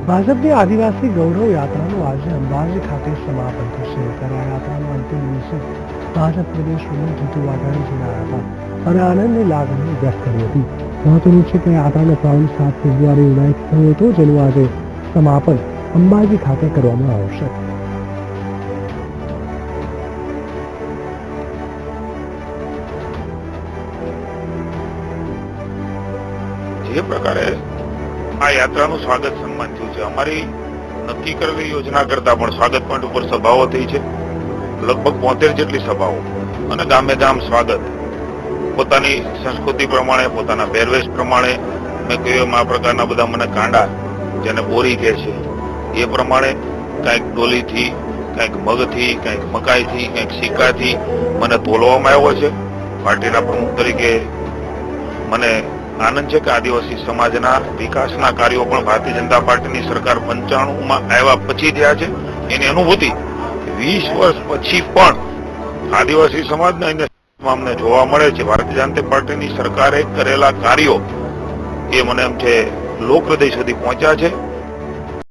ભાજપની આદિવાસી ગૌરવ યાત્રાનું આજે અંબાજી ખાતે સમાપન થશે ત્યારે આ યાત્રાનો અંતિમ દિવસે ભાજપ પ્રદેશ પ્રમુખ જીતુ વાઘાણી જોડાયા હતા અને આનંદની લાગણી વ્યક્ત કરી હતી। મહત્વનું છે કે યાત્રાનો પ્રારંભ 7 ફેબ્રુઆરી યુનાઇટ થયો હતો, જેનું આજે સમાપન અંબાજી ખાતે કરવામાં આવશે। જે પ્રકારે આ યાત્રાનું સ્વાગત સન્માન થયું છે, અમારી નક્કી કરેલી યોજના કરતા પણ સ્વાગત પોઈન્ટ ઉપર સભાઓ થઈ છે, લગભગ 72 જેટલી સભાઓ, અને ગામે ગામ સ્વાગત પોતાની સંસ્કૃતિ પ્રમાણે, પોતાના પહેરવેશ પ્રમાણે, મેં કહ્યું આ પ્રકારના બધા મને કાંડા જેને બોરી કહે છે એ પ્રમાણે કંઈક ડોલીથી, કંઈક મગથી, કંઈક મકાઈથી, કંઈક સિક્કાથી મને તોલવામાં આવ્યો છે। પાર્ટીના પ્રમુખ તરીકે મને આનંદ છે કે આદિવાસી સમાજના વિકાસના કાર્યો પણ ભારતીય જનતા પાર્ટીની સરકાર 95માં આવ્યા પછી થયા છે। એની અનુભૂતિ 20 વર્ષ પછી પણ આદિવાસી સમાજના અમને જોવા મળે છે। ભારતીય જનતા પાર્ટીની સરકારે કરેલા કાર્યો એ મને એમ છે લોક હૃદય સુધી પહોંચ્યા છે।